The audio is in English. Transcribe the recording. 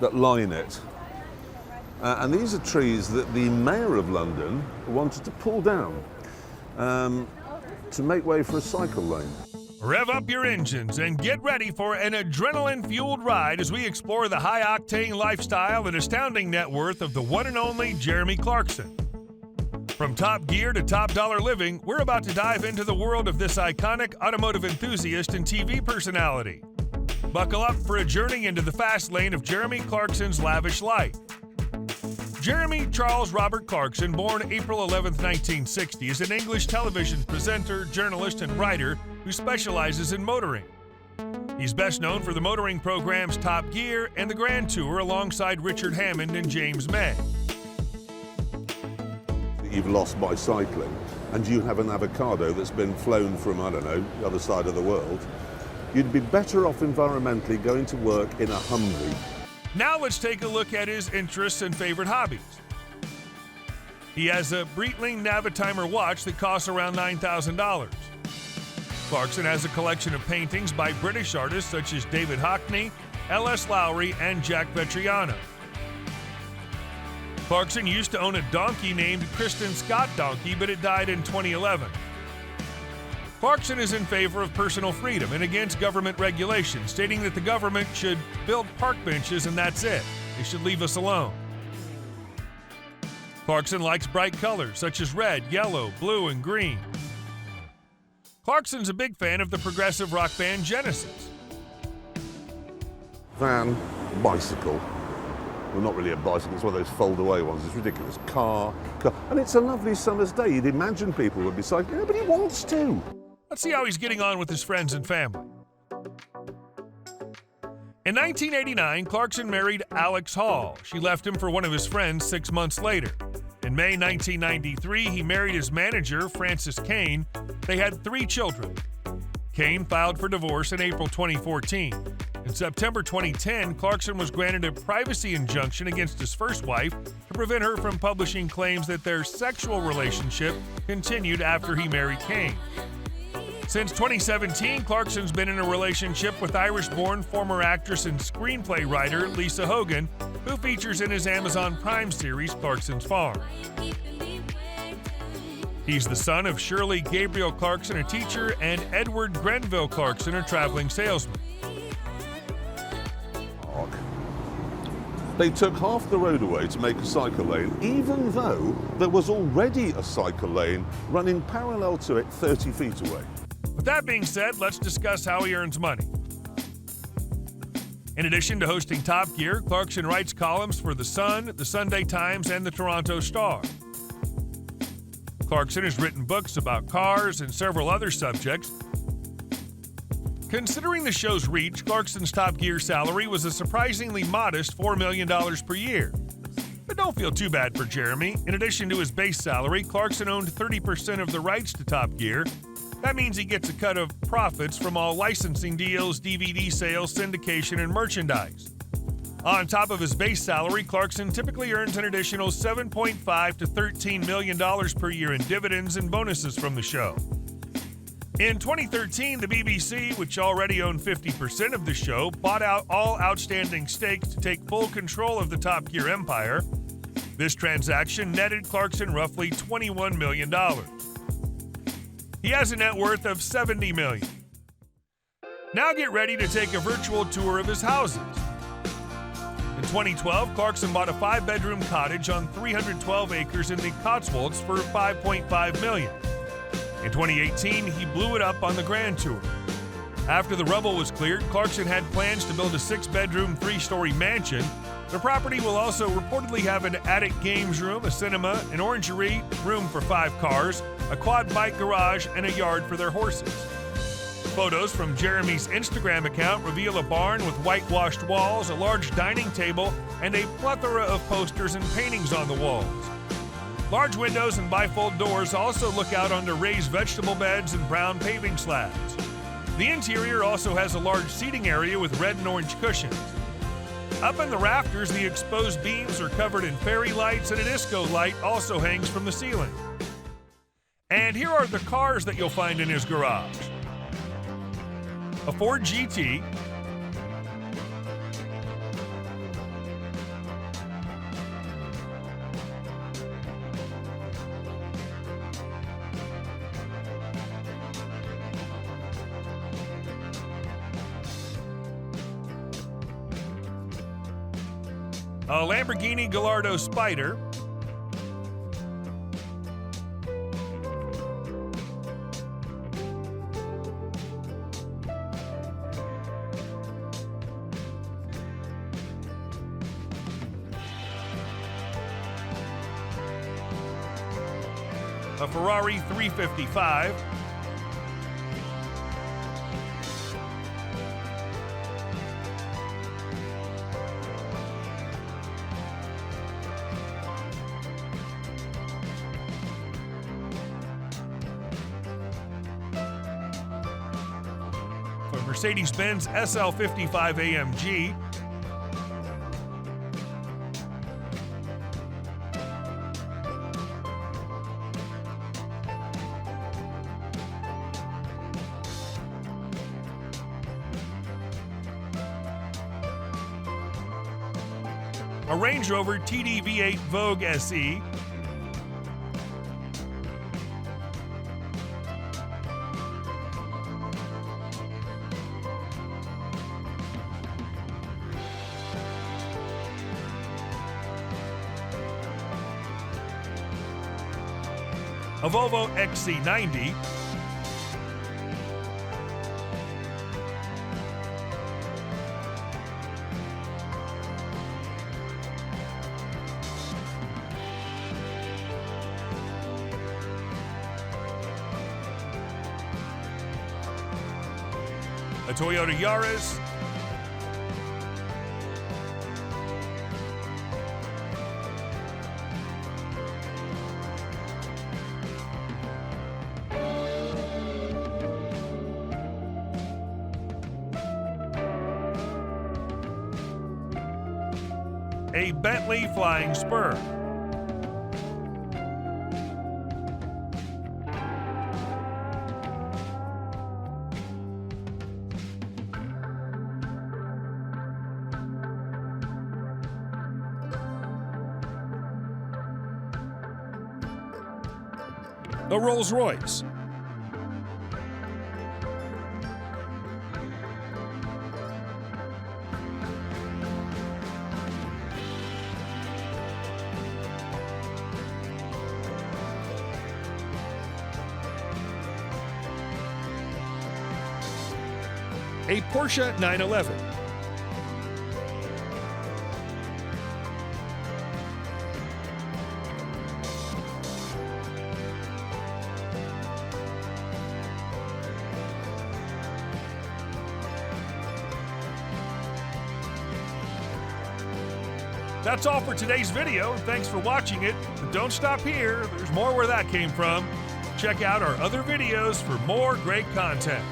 that line it. And these are trees that the Mayor of London wanted to pull down to make way for a cycle lane. Rev up your engines and get ready for an adrenaline-fueled ride as we explore the high-octane lifestyle and astounding net worth of the one and only Jeremy Clarkson. From top gear to top dollar living, we're about to dive into the world of this iconic automotive enthusiast and TV personality. Buckle up for a journey into the fast lane of Jeremy Clarkson's lavish life. Jeremy Charles Robert Clarkson, born April 11, 1960, is an English television presenter, journalist, and writer who specializes in motoring. He's best known for the motoring programs Top Gear and the Grand Tour alongside Richard Hammond and James May. You've lost by cycling, and you have an avocado that's been flown from, I don't know, the other side of the world, you'd be better off environmentally going to work in a Humvee. Now let's take a look at his interests and favorite hobbies. He has a Breitling Navitimer watch that costs around $9,000. Clarkson has a collection of paintings by British artists such as David Hockney, L.S. Lowry, and Jack Vetriano. Clarkson used to own a donkey named Kristen Scott Donkey, but it died in 2011. Clarkson is in favor of personal freedom and against government regulation, stating that the government should build park benches and that's it. They should leave us alone. Clarkson likes bright colors such as red, yellow, blue, and green. Clarkson's a big fan of the progressive rock band Genesis. Van, bicycle. Well, not really a bicycle, it's one of those fold-away ones. It's ridiculous. Car. And it's a lovely summer's day. You'd imagine people would be cycling. Nobody wants to. Let's see how he's getting on with his friends and family. In 1989, Clarkson married Alex Hall. She left him for one of his friends 6 months later. In May 1993, he married his manager, Frances Kane. They had 3 children. Kane filed for divorce in April 2014. In September 2010, Clarkson was granted a privacy injunction against his first wife to prevent her from publishing claims that their sexual relationship continued after he married Kane. Since 2017, Clarkson's been in a relationship with Irish-born former actress and screenplay writer Lisa Hogan, who features in his Amazon Prime series Clarkson's Farm. He's the son of Shirley Gabriel Clarkson, a teacher, and Edward Grenville Clarkson, a traveling salesman. They took half the road away to make a cycle lane, even though there was already a cycle lane running parallel to it 30 feet away. With that being said, let's discuss how he earns money. In addition to hosting Top Gear, Clarkson writes columns for The Sun, The Sunday Times, and The Toronto Star. Clarkson has written books about cars and several other subjects. Considering the show's reach, Clarkson's Top Gear salary was a surprisingly modest $4 million per year. But don't feel too bad for Jeremy. In addition to his base salary, Clarkson owned 30% of the rights to Top Gear. That means he gets a cut of profits from all licensing deals, DVD sales, syndication, and merchandise. On top of his base salary, Clarkson typically earns an additional $7.5 to $13 million per year in dividends and bonuses from the show. In 2013, the BBC, which already owned 50% of the show, bought out all outstanding stakes to take full control of the Top Gear empire. This transaction netted Clarkson roughly $21 million. He has a net worth of $70 million. Now get ready to take a virtual tour of his houses. In 2012, Clarkson bought a 5-bedroom cottage on 312 acres in the Cotswolds for $5.5 million. In 2018, he blew it up on the Grand Tour. After the rubble was cleared, Clarkson had plans to build a 6-bedroom, 3-story mansion. The property will also reportedly have an attic games room, a cinema, an orangery, room for 5 cars, a quad bike garage, and a yard for their horses. Photos from Jeremy's Instagram account reveal a barn with whitewashed walls, a large dining table, and a plethora of posters and paintings on the walls. Large windows and bifold doors also look out onto raised vegetable beds and brown paving slabs. The interior also has a large seating area with red and orange cushions. Up in the rafters, the exposed beams are covered in fairy lights, and a disco light also hangs from the ceiling. And here are the cars that you'll find in his garage. A Ford GT, A Lamborghini Gallardo Spider, a Ferrari 355, a Mercedes-Benz SL55 AMG, a Range Rover TD V8 Vogue SE, a Volvo XC90, a Toyota Yaris, a Bentley Flying Spur, a Rolls-Royce, a Porsche 911, That's all for today's video. Thanks for watching it. But don't stop here. There's more where that came from. Check out our other videos for more great content.